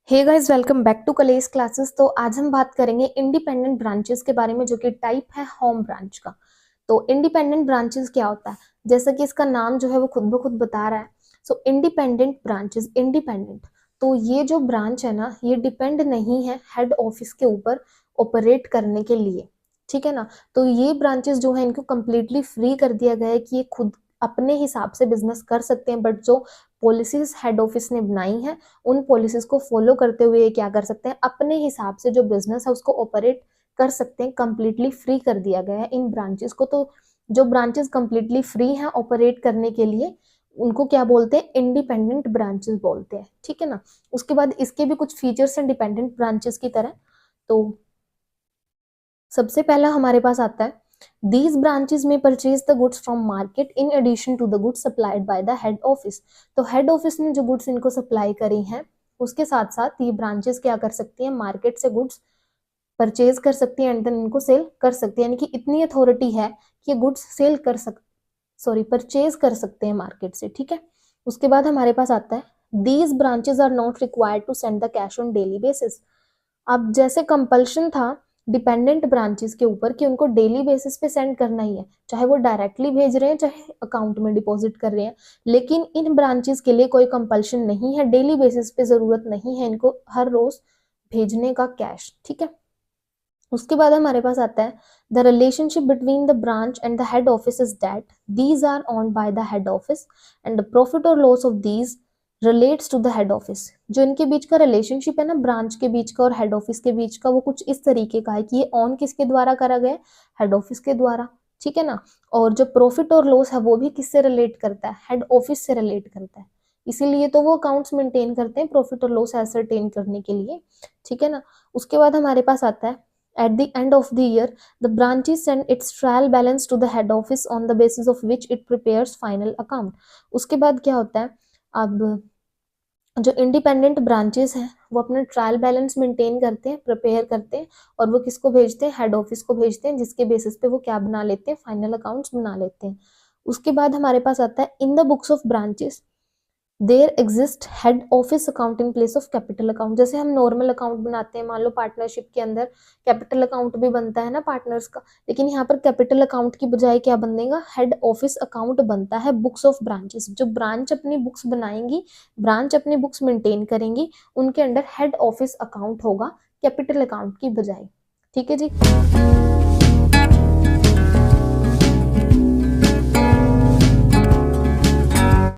Hey guys, welcome back to कलेस classes. तो आज हम बात करेंगे इंडिपेंडेंट ब्रांचेस के बारे में, जो कि टाइप है होम ब्रांच का। तो इंडिपेंडेंट ब्रांचेस क्या होता है, जैसा कि इसका नाम जो है वो खुद ब खुद बता रहा है। सो इंडिपेंडेंट ब्रांचेस, इंडिपेंडेंट, तो ये जो ब्रांच है ना, ये डिपेंड नहीं है हेड ऑफिस के ऊपर ऑपरेट करने के लिए, ठीक है ना। तो ये ब्रांचेस जो है इनको कम्प्लीटली फ्री कर दिया गया है कि ये खुद अपने हिसाब से बिजनेस कर सकते हैं, बट जो पॉलिसीज हेड ऑफिस ने बनाई है उन पॉलिसीज को फॉलो करते हुए ये क्या कर सकते हैं, अपने हिसाब से जो बिजनेस है उसको ऑपरेट कर सकते हैं। कंप्लीटली फ्री कर दिया गया है इन ब्रांचेस को। तो जो ब्रांचेस कंप्लीटली फ्री हैं ऑपरेट करने के लिए, उनको क्या बोलते हैं, इंडिपेंडेंट ब्रांचेस बोलते हैं, ठीक है ना। उसके बाद इसके भी कुछ फीचर्स हैं डिपेंडेंट ब्रांचेस की तरह। तो सबसे पहला हमारे पास आता है, these branches may purchase the goods from market in addition to the goods supplied by the head office। तो हेड ऑफिस ने जो गुड्स इनको सप्लाई करी हैं उसके साथ साथ ये ब्रांचेस क्या कर सकती हैं, मार्केट से गुड्स परचेज कर सकती है एंड देन इनको सेल कर सकती है। यानी कि इतनी अथॉरिटी है कि ये गुड्स सेल कर परचेज कर सकते हैं मार्केट से, ठीक है। उसके बाद हमारे पास आता है, these branches are not required to send the cash on daily basis। अब जैसे कंपल्शन था डिपेंडेंट ब्रांचेस के ऊपर कि उनको डेली बेसिस पे सेंड करना ही है, चाहे वो डायरेक्टली भेज रहे हैं चाहे अकाउंट में डिपॉजिट कर रहे हैं, लेकिन इन ब्रांचेस के लिए कोई कंपल्शन नहीं है, डेली बेसिस पे जरूरत नहीं है इनको हर रोज भेजने का कैश, ठीक है। उसके बाद हमारे पास आता है, the relationship between the branch and the head office is that these are owned by the head office and the profit और loss of these relates to the head office. जो इनके बीच का रिलेशनशिप है ना, ब्रांच के बीच का और head office के बीच का, वो कुछ इस तरीके का है कि ये ऑन किसके द्वारा करा गया, हेड ऑफिस के द्वारा, ठीक है ना। और जो प्रॉफिट और लॉस है वो भी किससे रिलेट करता है, हेड ऑफिस से रिलेट करता है। इसीलिए तो वो अकाउंट्स मेंटेन करते हैं प्रॉफिट और लॉस एसरटेन करने के लिए, ठीक है ना। उसके बाद हमारे पास आता है, at the end of the year the branches send its trial balance to the head office on the basis of which it prepares final account। उसके बाद क्या होता है, अब जो इंडिपेंडेंट ब्रांचेस हैं वो अपना ट्रायल बैलेंस मेंटेन करते हैं, प्रिपेयर करते हैं, और वो किसको भेजते हैं, हेड ऑफिस को भेजते हैं, जिसके बेसिस पे वो क्या बना लेते हैं, फाइनल अकाउंट्स बना लेते हैं। उसके बाद हमारे पास आता है, in the books of branches there exist head office account in place of capital account. जैसे हम नॉर्मल अकाउंट बनाते हैं, मान लो पार्टनरशिप के अंदर कैपिटल अकाउंट भी बनता है ना पार्टनर्स का, लेकिन यहाँ पर कैपिटल अकाउंट की बजाय क्या बनेगा, हेड ऑफिस अकाउंट बनता है बुक्स ऑफ ब्रांचेस। जो ब्रांच अपनी बुक्स बनाएंगी, ब्रांच अपनी बुक्स मेंटेन करेंगी, उनके अंडर हेड ऑफिस अकाउंट होगा कैपिटल अकाउंट की बजाय, ठीक है जी।